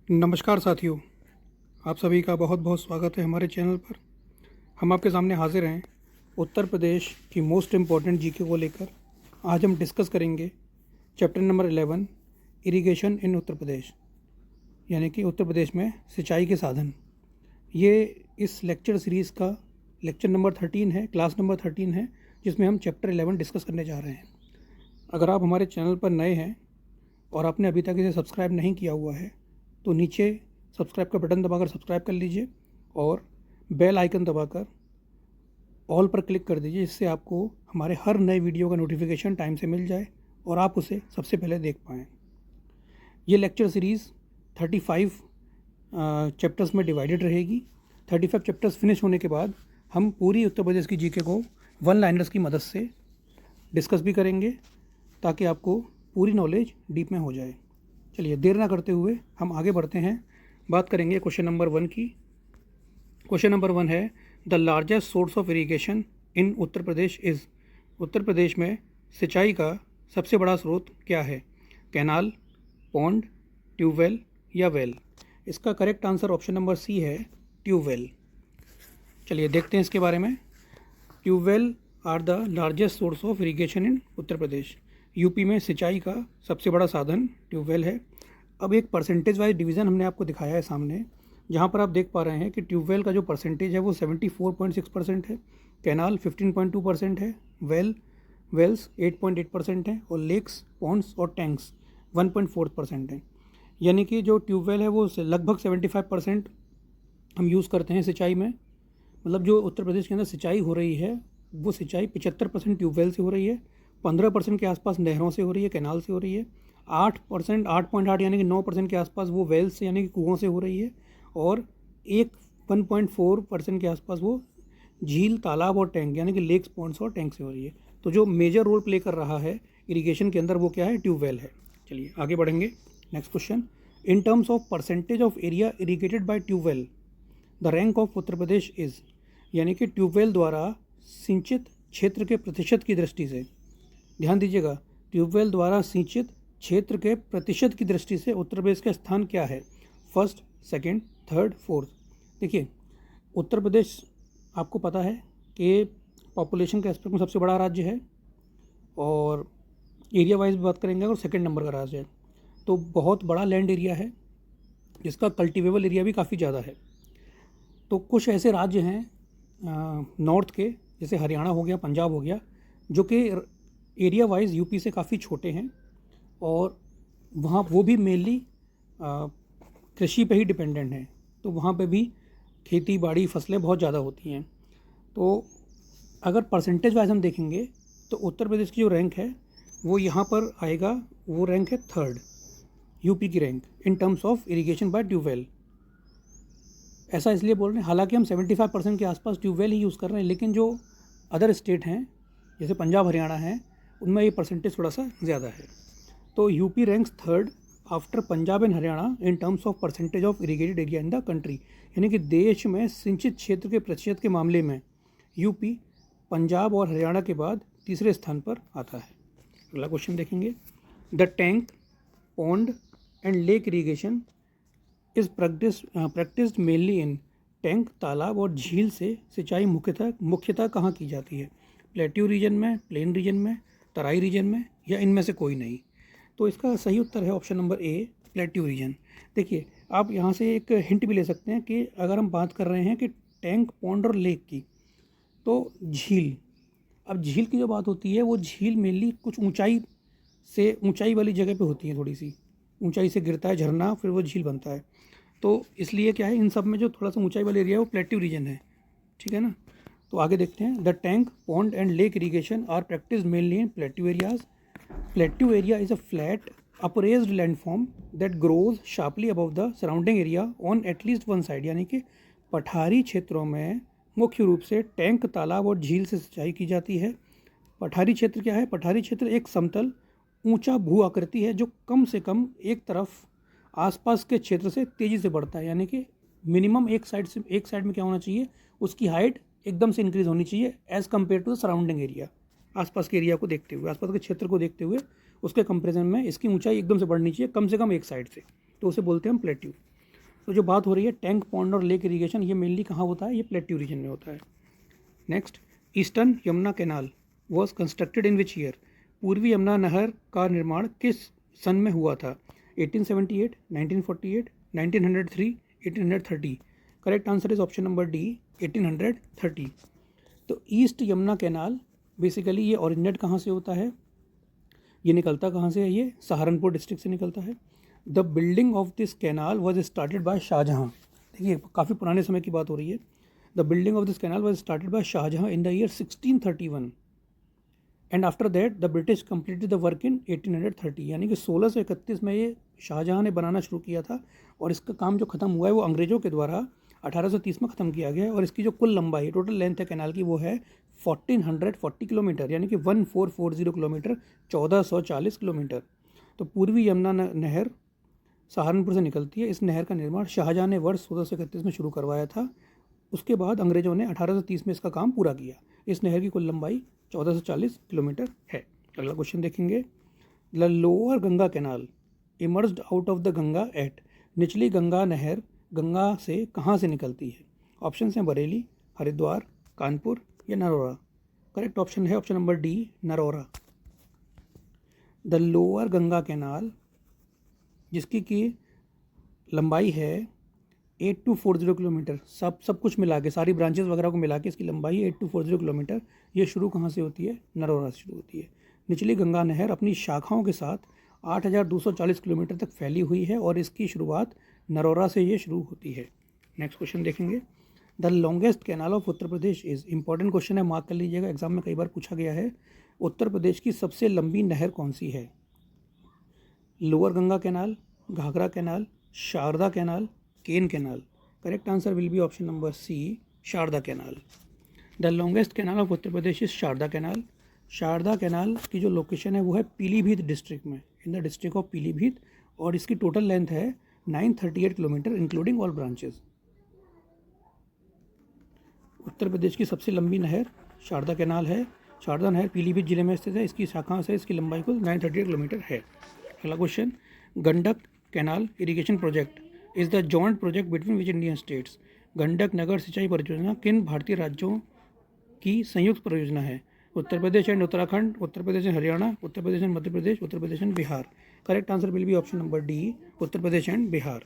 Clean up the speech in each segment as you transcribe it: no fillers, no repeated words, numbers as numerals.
नमस्कार साथियों, आप सभी का बहुत बहुत स्वागत है हमारे चैनल पर। हम आपके सामने हाजिर हैं उत्तर प्रदेश की मोस्ट इम्पॉर्टेंट जीके को लेकर। आज हम डिस्कस करेंगे chapter number 11 irrigation in Uttar प्रदेश, यानी कि उत्तर प्रदेश में सिंचाई के साधन। ये इस लेक्चर सीरीज़ का लेक्चर नंबर 13 है, क्लास नंबर 13 है, जिसमें हम चैप्टर 11 डिस्कस करने जा रहे हैं। अगर आप हमारे चैनल पर नए हैं और आपने अभी तक इसे सब्सक्राइब नहीं किया हुआ है तो नीचे सब्सक्राइब का बटन दबाकर सब्सक्राइब कर लीजिए और बेल आइकन दबाकर ऑल पर क्लिक कर दीजिए, जिससे आपको हमारे हर नए वीडियो का नोटिफिकेशन टाइम से मिल जाए और आप उसे सबसे पहले देख पाएँ। ये लेक्चर सीरीज़ 35 चैप्टर्स में डिवाइडेड रहेगी। 35 चैप्टर्स फिनिश होने के बाद हम पूरी उत्तर प्रदेश की जीके को वन लाइनर्स की मदद से डिस्कस भी करेंगे, ताकि आपको पूरी नॉलेज डीप में हो जाए। चलिए देर ना करते हुए हम आगे बढ़ते हैं। बात करेंगे क्वेश्चन नंबर 1 की। क्वेश्चन नंबर 1 है, the largest source of irrigation in Uttar Pradesh is. Uttar Pradesh में सिंचाई का सबसे बड़ा स्रोत क्या है? कैनाल, पॉन्ड, ट्यूबवेल या वेल? इसका correct answer option number C है, ट्यूबवेल। चलिए देखते हैं इसके बारे में। Tubewell are the largest source of irrigation in Uttar Pradesh. UP में सिंचाई का सबसे बड़ा साधन ट्यूबवेल है। अब एक परसेंटेज वाइज डिवीज़न हमने आपको दिखाया है सामने, जहाँ पर आप देख पा रहे हैं कि ट्यूबवेल का जो परसेंटेज है वो 74.6% है, कैनाल 15.2% है, वेल्स 8.8% है और लेक्स, पॉन्ड्स और टैंक्स 1.4% है। यानी कि जो ट्यूबवेल है वो लगभग 75% हम यूज़ करते हैं सिंचाई में। मतलब जो उत्तर प्रदेश के अंदर सिंचाई हो रही है वो सिंचाई 75% ट्यूबवेल से हो रही है, 15% के आसपास नहरों से हो रही है, कैनाल से हो रही है, 8% 8.8 यानी कि 9% के आसपास वो वेल्स से यानी कि कुओं से हो रही है, और 1.4% के आसपास वो झील, तालाब और टैंक यानी कि लेक्स, पॉन्ड्स और टैंक से हो रही है। तो जो मेजर रोल प्ले कर रहा है इरिगेशन के अंदर वो क्या है? ट्यूबवेल है। चलिए आगे बढ़ेंगे। Next question, in terms of percentage of area irrigated by tubewell the rank of Uttar Pradesh is. यानी कि ट्यूबवेल द्वारा सिंचित क्षेत्र के प्रतिशत की दृष्टि से, ध्यान दीजिएगा, ट्यूबवेल द्वारा सिंचित क्षेत्र के प्रतिशत की दृष्टि से उत्तर प्रदेश का स्थान क्या है? First, second, third, fourth. देखिए, उत्तर प्रदेश आपको पता है कि पॉपुलेशन के एस्पेक्ट में सबसे बड़ा राज्य है और एरिया वाइज भी बात करेंगे और सेकंड नंबर का राज्य है। तो बहुत बड़ा लैंड एरिया है जिसका कल्टिवेबल एरिया भी काफ़ी ज़्यादा है। तो कुछ ऐसे राज्य हैं नॉर्थ के, जैसे हरियाणा हो गया, पंजाब हो गया, जो कि एरिया वाइज यूपी से काफ़ी छोटे हैं और वहाँ वो भी मेनली कृषि पे ही डिपेंडेंट हैं। तो वहाँ पे भी खेती बाड़ी फसलें बहुत ज़्यादा होती हैं। तो अगर परसेंटेज वाइज हम देखेंगे तो उत्तर प्रदेश की जो रैंक है वो यहाँ पर आएगा, वो रैंक है थर्ड, यूपी की rank in terms of irrigation by tubewell. ऐसा इसलिए बोल रहे हैं, हालांकि हम 75% के आसपास ट्यूबवेल ही यूज़ कर रहे हैं, लेकिन जो अदर स्टेट हैं जैसे पंजाब, हरियाणा हैं, उनमें ये परसेंटेज थोड़ा सा ज़्यादा है। तो UP ranks third after Punjab and Haryana in terms of percentage of irrigated area in the country. यानी कि देश में सिंचित क्षेत्र के प्रतिशत के मामले में यूपी पंजाब और हरियाणा के बाद तीसरे स्थान पर आता है। अगला क्वेश्चन देखेंगे, the tank, pond and lake irrigation is practised mainly in. Tank, तालाब और झील से सिंचाई मुख्यतः कहाँ की जाती है? प्लेट्यू रीजन में, प्लेन रीजन में, तराई रीजन में, या इनमें से कोई नहीं? तो इसका सही उत्तर है ऑप्शन नंबर ए, प्लेट्यू रीजन। देखिए, आप यहाँ से एक हिंट भी ले सकते हैं कि अगर हम बात कर रहे हैं कि टैंक, पॉन्ड और लेक की, तो झील, अब झील की जो बात होती है वो झील मेनली कुछ ऊंचाई वाली जगह पे होती है, थोड़ी सी ऊंचाई से गिरता है झरना, फिर वो झील बनता है। तो इसलिए क्या है, इन सब में जो थोड़ा सा ऊंचाई वाला एरिया है वो प्लेट्यू रीजन है, ठीक है ना। तो आगे देखते हैं, the tank, pond and lake irrigation are practice mainly in plateau areas. Plateau area is a flat upraised landform that grows sharply above the surrounding area on at least one side. यानी कि पठारी क्षेत्रों में मुख्य रूप से टैंक, तालाब और झील से सिंचाई की जाती है। पठारी क्षेत्र क्या है? पठारी क्षेत्र एक समतल ऊंचा भू आकृति है जो कम से कम एक तरफ आसपास के क्षेत्र से तेज़ी से बढ़ता है। यानी कि मिनिमम एक साइड में क्या होना चाहिए, उसकी हाइट एकदम से इंक्रीज होनी चाहिए as compared to the surrounding area. आसपास के एरिया को देखते हुए, आसपास के क्षेत्र को देखते हुए उसके कंपेरिजन में इसकी ऊंचाई एकदम से बढ़नी चाहिए, कम से कम एक साइड से, तो उसे बोलते हैं हम प्लेट्यू। तो जो बात हो रही है टैंक पॉन्ड और लेक इरीगेशन, ये मेनली कहाँ होता है, ये प्लेट्यू रीजन में होता है। Next, eastern Yamuna canal was constructed in which year? पूर्वी यमुना नहर का निर्माण किस सन में हुआ था? 1878, 1948, 1903, 1830। Correct answer is option number D, 1830। तो ईस्ट यमुना कैनाल बेसिकली ये ओरिजिनेट कहाँ से होता है, ये निकलता कहाँ से है, ये सहारनपुर डिस्ट्रिक्ट से निकलता है। The building of this canal was started by Shahjahan. देखिए काफ़ी पुराने समय की बात हो रही है। The building of this canal was started by Shahjahan in the year 1631 and after that the British completed the work in 1830। यानी कि 1631 में ये शाहजहाँ ने बनाना शुरू किया था और इसका काम जो ख़त्म हुआ है वो अंग्रेज़ों के द्वारा 1830 में ख़त्म किया गया है। और इसकी जो कुल लंबाई, टोटल लेंथ है कैनाल की, वो है 1440 किलोमीटर, यानी कि 1440 किलोमीटर, 1440 किलोमीटर। तो पूर्वी यमुना नहर सहारनपुर से निकलती है। इस नहर का निर्माण शाहजहाँ ने वर्ष 1631 में शुरू करवाया था। उसके बाद अंग्रेज़ों ने 1830 में इसका काम पूरा किया। इस नहर की कुल लंबाई 1440 किलोमीटर है। अगला क्वेश्चन देखेंगे। The lower Ganga canal emerged out of the Ganga at. निचली गंगा नहर गंगा से कहाँ से निकलती है? ऑप्शन हैं बरेली, हरिद्वार, कानपुर या नरोरा। करेक्ट ऑप्शन है option number D, Narora. The lower Ganga canal जिसकी की लंबाई है 8240 किलोमीटर, सब कुछ मिला के, सारी ब्रांचेस वगैरह को मिला के इसकी लंबाई 8240 किलोमीटर। ये शुरू कहाँ से होती है? नरोरा से शुरू होती है। निचली गंगा नहर अपनी शाखाओं के साथ 8240 किलोमीटर तक फैली हुई है और इसकी शुरुआत नरोरा से ये शुरू होती है। नेक्स्ट क्वेश्चन देखेंगे। The longest canal of Uttar Pradesh is, important question है, मार्क कर लीजिएगा, एग्जाम में कई बार पूछा गया है। उत्तर प्रदेश की सबसे लंबी नहर कौन सी है? Lower Ganga canal, Ghaghara canal, Sharda canal, Ken canal. Correct answer will be option number C, Sharda canal. The longest canal of Uttar Pradesh is Sharda canal. Sharda canal की जो लोकेशन है वो है पीलीभीत डिस्ट्रिक्ट में, in the district of Pilibhit, और इसकी टोटल लेंथ है 938 kilometre including all branches. Uttar Pradesh की सबसे लंबी नहर शारदा कैनाल है। शारदा नहर पीलीभीत जिले में स्थित है। इसकी शाखा से इसकी लंबाई कुल 938 किलोमीटर है। अगला question. Gandak canal irrigation project is the joint project between which Indian states? Gandak नगर सिंचाई परियोजना किन भारतीय राज्यों की संयुक्त परियोजना है? Uttar Pradesh and Uttarakhand, Uttar Pradesh and Haryana, Uttar Pradesh and Madhya Pradesh, Uttar Pradesh and Bihar. Correct answer will be option number D, Uttar Pradesh and Bihar.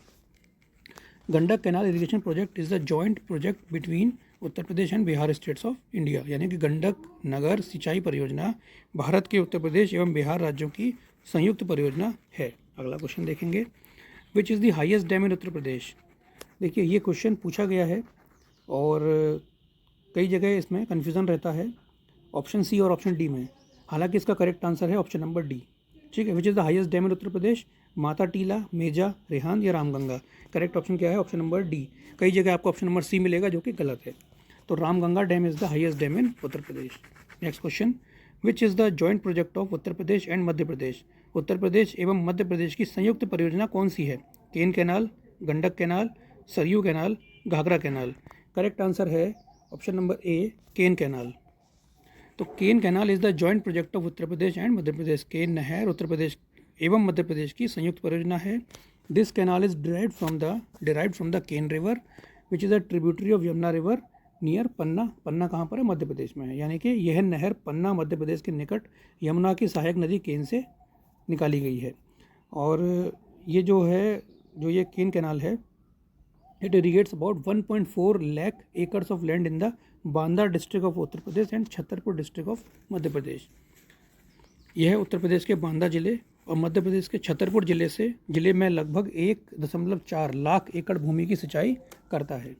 Gandak canal irrigation project is the joint project between Uttar Pradesh and Bihar states of India. यानी कि गंडक नगर सिंचाई परियोजना भारत के उत्तर प्रदेश एवं बिहार राज्यों की संयुक्त परियोजना है। अगला क्वेश्चन देखेंगे। Which is the highest dam in Uttar Pradesh? देखिए ये क्वेश्चन पूछा गया है और कई जगह इसमें कन्फ्यूज़न रहता है ऑप्शन सी और ऑप्शन डी में। हालांकि इसका करेक्ट आंसर है ऑप्शन नंबर डी। ठीक है, which is the highest dam in Uttar Pradesh? Mata Tila, मेजा, रेहान या रामगंगा। करेक्ट ऑप्शन क्या है? Option number D. कई जगह आपको ऑप्शन नंबर सी मिलेगा जो कि गलत है। तो Ramganga dam is the highest dam in Uttar Pradesh. Next question. Which is the joint project of Uttar Pradesh and Madhya Pradesh? Uttar Pradesh एवं मध्य प्रदेश की संयुक्त परियोजना कौन सी है? Ken canal, Gandak canal, Saryu canal, Ghaghara canal. Correct answer है option number A, Ken canal. तो Ken canal is the joint project of Uttar Pradesh and Madhya Pradesh. Ken नहर उत्तर प्रदेश एवं मध्य प्रदेश की संयुक्त परियोजना है। This canal is derived from the Ken river which is a tributary of Yamuna river near Panna. Panna कहाँ पर है? मध्य प्रदेश में है। यानी कि यह नहर पन्ना मध्य प्रदेश के निकट यमुना की सहायक नदी केन से निकाली गई है। और ये जो है, जो ये केन कैनाल है, it irrigates about 1.4 lakh acres of land in the Banda district of Uttar Pradesh and Chhatarpur district of Madhya Pradesh. यह उत्तर प्रदेश के बांदा जिले और मध्य प्रदेश के छतरपुर जिले में लगभग 1.4 लाख एकड़ भूमि की सिंचाई करता है।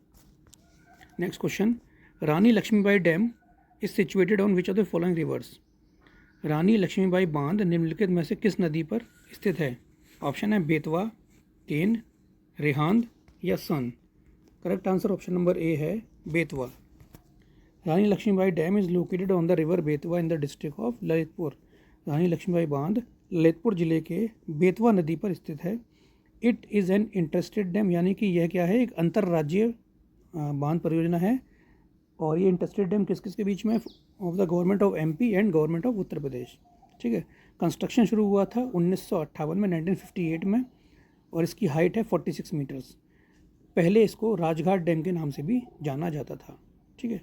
Next question. Rani Lakshmibai dam is situated on which of the following rivers? Rani Lakshmibai बांध निम्नलिखित में से किस नदी पर स्थित है? ऑप्शन है बेतवा, केन, रेहांद या Son. Correct answer option number A है, Betwa. Rani Lakshmibai dam is located on the river Betwa in the district of Lalitpur. Rani Lakshmibai बांध ललितपुर जिले के बेतवा नदी पर स्थित है। It is an interstate dam, यानी कि यह क्या है? एक अंतर्राज्यीय बांध परियोजना है। और ये इंटरस्टेट डैम किस किस के बीच में? Of the government of MP and government of Uttar Pradesh. ठीक है। कंस्ट्रक्शन शुरू हुआ था 1958 में, 1958 में, और इसकी हाइट है 46 मीटर्स। पहले इसको राजघाट डैम के नाम से भी जाना जाता था। ठीक है,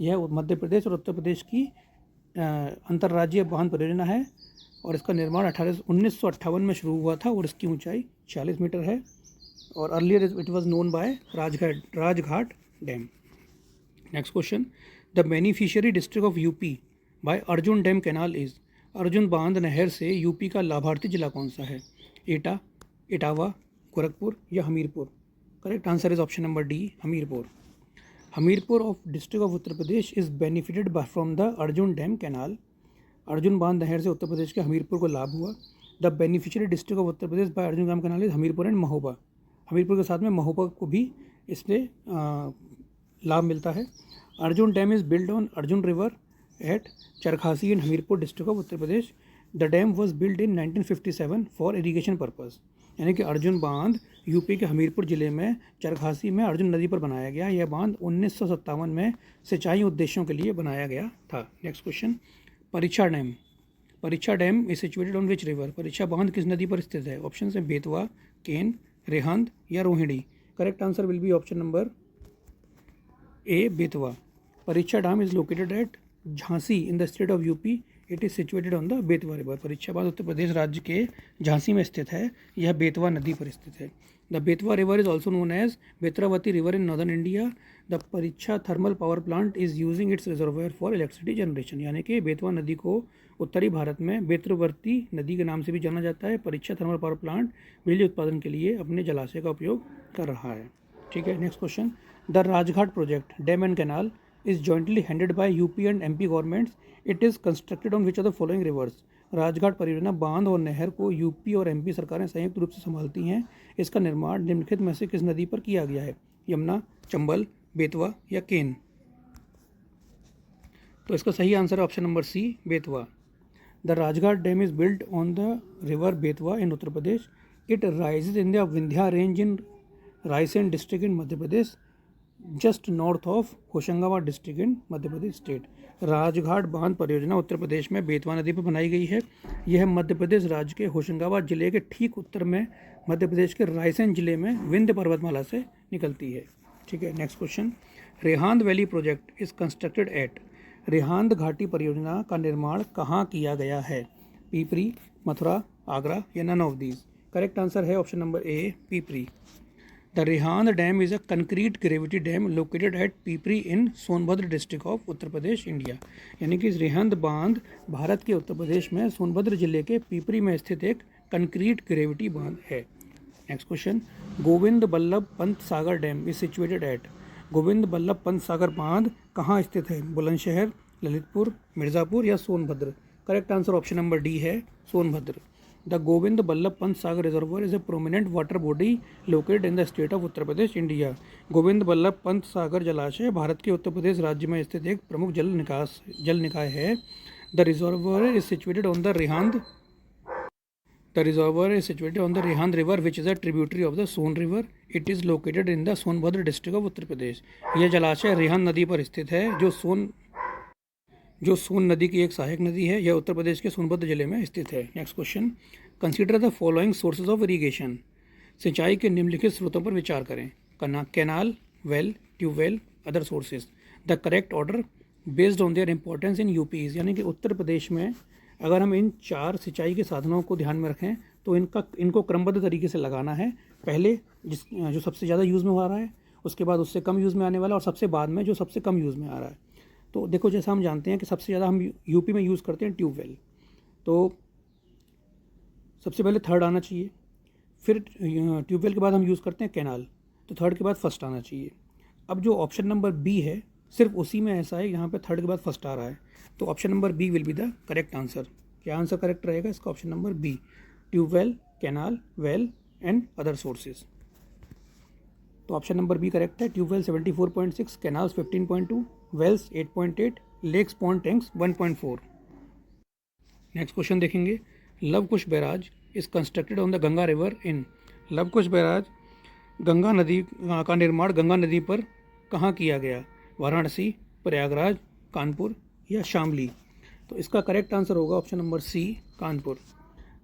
यह मध्य प्रदेश और उत्तर प्रदेश की अंतर्राज्यीय बांध परियोजना है और इसका निर्माण 1958 में शुरू हुआ था और इसकी ऊंचाई 40 मीटर है और earlier it was known by Rajghat dam. Next question, the beneficiary district of UP by Arjun dam canal is. Arjun बांध नहर से यूपी का लाभार्थी जिला कौन सा है? एटा, इटावा, गोरखपुर या Hamirpur? Correct answer is option number D, Hamirpur. Hamirpur of district of Uttar Pradesh is benefited from the Arjun dam canal. Arjun बांध नहर से उत्तर प्रदेश के हमीरपुर को लाभ हुआ। The beneficiary district of Uttar Pradesh by Arjun dam canal is Hamirpur and Mahoba. Hamirpur के साथ में महोबा को भी इससे लाभ मिलता है। Arjun dam is build on Arjun river at Charkhari in Hamirpur district of Uttar Pradesh. The dam was build in 1957 for irrigation purpose. यानी कि अर्जुन बांध यूपी के हमीरपुर ज़िले में चरखासी में अर्जुन नदी पर बनाया गया। यह बांध 1957 में सिंचाई उद्देश्यों के लिए बनाया गया था। नेक्स्ट क्वेश्चन, परीक्षा डैम। परीक्षा dam is situated on which river? Parichha बांध किस नदी पर स्थित है? ऑप्शन है बेतवा, केन, रेहांद या Rohini. Correct answer will be option number A, Betwa. Parichha dam is located at Jhansi in the state of UP. It is situated on the Betwa river. Parichha बांध उत्तर प्रदेश राज्य के झांसी में स्थित है। यह बेतवा नदी पर स्थित है। The Betwa river is also known as Betravati river in northern India. The Parichha thermal power plant is using its reservoir for electricity generation. यानी कि बेतवा नदी को उत्तरी भारत में बेत्रवर्ती नदी के नाम से भी जाना जाता है। परीक्षा थर्मल पावर प्लांट बिजली उत्पादन के लिए अपने जलाशय का उपयोग कर रहा है। ठीक है, next question, the Rajghat project dam and canal is jointly handled by UP and MP governments. It is constructed on which of the following rivers? Rajghat परियोजना बांध और नहर को यूपी और एमपी सरकारें संयुक्त रूप से संभालती हैं। इसका निर्माण निम्नलिखित में से किस नदी पर किया गया है? यमुना, चंबल, बेतवा या केन? तो इसका सही आंसर है option number C, Betwa. The Rajghat dam is built on the river Betwa in Uttar Pradesh. It rises in the Vindhya range in Raisen district in Madhya Pradesh, just north of Hoshangabad district in Madhya Pradesh state. Rajghat बांध परियोजना उत्तर प्रदेश में बेतवा नदी पर बनाई गई है। यह मध्य प्रदेश राज्य के होशंगाबाद जिले के ठीक उत्तर में मध्य प्रदेश के रायसेन जिले में विंध्य पर्वतमाला से निकलती है। ठीक है, next question, Rihand valley project is constructed at. Rihand घाटी परियोजना का निर्माण कहाँ किया गया है? पीपरी, मथुरा, आगरा या none of these? Correct answer है option number A, Pipri. The Rihand dam is a concrete gravity dam located at Pipri in Sonbhadra district of Uttar Pradesh, India. यानी कि रेहांद बांध भारत के उत्तर प्रदेश में सोनभद्र जिले के पीपरी में स्थित एक कंक्रीट ग्रेविटी बांध है। Next question, Govind Ballabh Pant Sagar dam is situated at. Govind Ballabh Pant Sagar बांध कहाँ स्थित है? बुलंदशहर, ललितपुर, मिर्ज़ापुर या Sonbhadra? Correct answer option number D है, Sonbhadra. The Govind Ballabh Pant Sagar reservoir is a prominent water body located in the state of Uttar Pradesh, India. Govind Ballabh Pant Sagar जलाशय भारत के उत्तर प्रदेश राज्य में स्थित एक प्रमुख जल निकाय है। The reservoir is situated on the Rihand river which is a tributary of the Son river. It is located in the Sonbhadra district of Uttar Pradesh. यह जलाशय रेहांद नदी पर स्थित है जो सोन नदी की एक सहायक नदी है। यह उत्तर प्रदेश के सोनभद्र जिले में स्थित है। Next question, consider the following sources of irrigation. सिंचाई के निम्नलिखित स्रोतों पर विचार करें। Canal, well, tubewell, other sources. The correct order based on their importance in UP's. यानी कि उत्तर प्रदेश में अगर हम इन 4 सिंचाई के साधनों को ध्यान में रखें तो इनको क्रमबद्ध तरीके से लगाना है। पहले जो सबसे ज़्यादा यूज़ में हो रहा है, उसके बाद उससे कम यूज़ में आने वाला और सबसे बाद में जो सबसे कम यूज़ में आ रहा है। तो देखो, जैसा हम जानते हैं कि सबसे ज़्यादा हम यूपी में यूज़ करते हैं ट्यूबवेल, तो सबसे पहले थर्ड आना चाहिए। फिर ट्यूबवेल के बाद हम यूज़ करते हैं कैनाल, तो थर्ड के बाद फर्स्ट आना चाहिए। अब जो ऑप्शन नंबर बी है सिर्फ उसी में ऐसा है, यहाँ पे थर्ड के बाद फर्स्ट आ रहा है, तो option number B will be the correct answer. क्या आंसर करेक्ट रहेगा इसका? Option number B, tubewell, canal, well and other sources. तो ऑप्शन नंबर बी करेक्ट है। Tubewell 74.6, canals 15.2, wells 8.8, lakes pond tanks 1.4। Next question देखेंगे, Luv Kush barrage is constructed on the Ganga river in. Luv Kush barrage Ganga नदी का निर्माण गंगा नदी पर कहाँ किया गया? वाराणसी, प्रयागराज, कानपुर या शामली? तो इसका करेक्ट आंसर होगा option number C, Kanpur.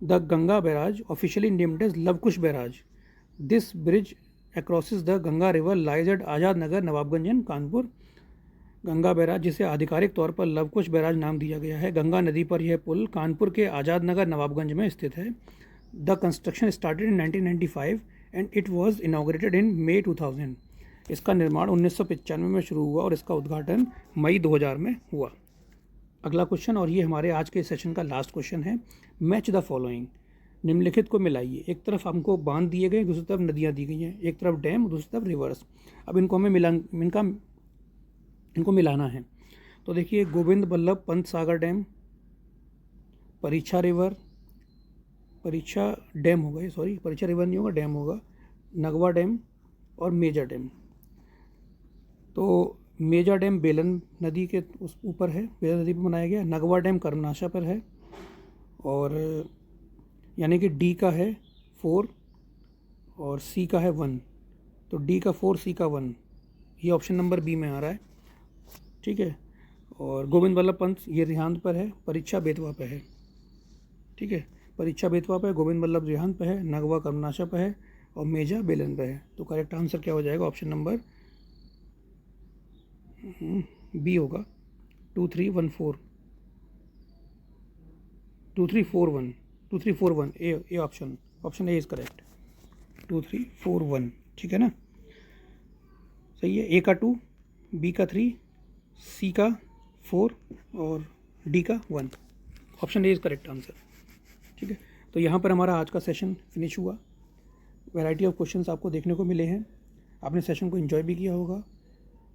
The Ganga barrage officially named as Luv Kush barrage. This bridge across the Ganga river lies at Azad Nagar Nawabganj and Kanpur. Ganga barrage, जिसे आधिकारिक तौर पर लवकुश बैराज नाम दिया गया है, गंगा नदी पर यह पुल कानपुर के आज़ाद नगर नवाबगंज में स्थित है। The construction started in 1995 and it was inaugurated in May 2000। इसका निर्माण 1995 में शुरू हुआ और इसका उद्घाटन मई 2000 में हुआ। अगला क्वेश्चन, और ये हमारे आज के सेशन का लास्ट क्वेश्चन है। मैच द फॉलोइंग, निम्नलिखित को मिलाइए। एक तरफ हमको बांध दिए गए, दूसरी तरफ नदियाँ दी गई हैं, एक तरफ डैम, दूसरी तरफ रिवर्स। अब इनको हमें इनको मिलाना है। तो देखिए, गोविंद बल्लभ पंत सागर डैम, परीक्षा रिवर, परीक्षा डैम होगा ये, सॉरी परीक्षा रिवर नहीं होगा, डैम होगा, नगवा डैम और मेजा डैम। तो मेजा डैम बेलन नदी के उस ऊपर है, बेलन नदी पर बनाया गया। नगवा डैम कर्मनाशा पर है, और यानी कि डी का है 4 और सी का है 1, तो डी का 4 सी का 1, ये ऑप्शन नंबर बी में आ रहा है। ठीक है, और गोविंद बल्लभ पंत ये रिहांद पर है, परीक्षा बेतवा पे है। ठीक है, परीक्षा बेतवा पे है, गोविंद बल्लभ रिहांद पे है, नगवा कर्मनाशा पे है और मेजा बेलन पे है। तो करेक्ट आंसर क्या हो जाएगा? ऑप्शन नंबर बी होगा, 2314 2341 2341 A option A is correct, 2341। ठीक है ना, सही है। ए का 2, बी का 3, सी का 4 और डी का 1, option A is correct answer. ठीक है, तो यहाँ पर हमारा आज का सेशन फिनिश हुआ। वैरायटी ऑफ क्वेश्चंस आपको देखने को मिले हैं। आपने सेशन को एंजॉय भी किया होगा।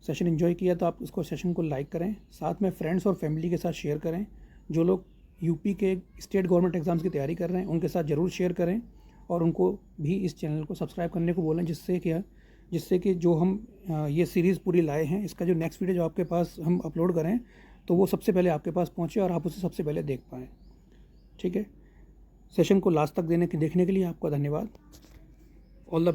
सेशन एंजॉय किया तो आप इसको सेशन को लाइक करें, साथ में फ्रेंड्स और फैमिली के साथ शेयर करें। जो लोग यूपी के स्टेट गवर्नमेंट एग्ज़ाम्स की तैयारी कर रहे हैं उनके साथ ज़रूर शेयर करें, और उनको भी इस चैनल को सब्सक्राइब करने को बोलें, जिससे कि जो हम ये सीरीज़ पूरी लाए हैं, इसका जो नेक्स्ट वीडियो जो आपके पास हम अपलोड करें तो वो सबसे पहले आपके पास पहुँचे और आप उसे सबसे पहले देख पाएँ। ठीक है, सेशन को लास्ट तक देखने के लिए आपका धन्यवाद। All the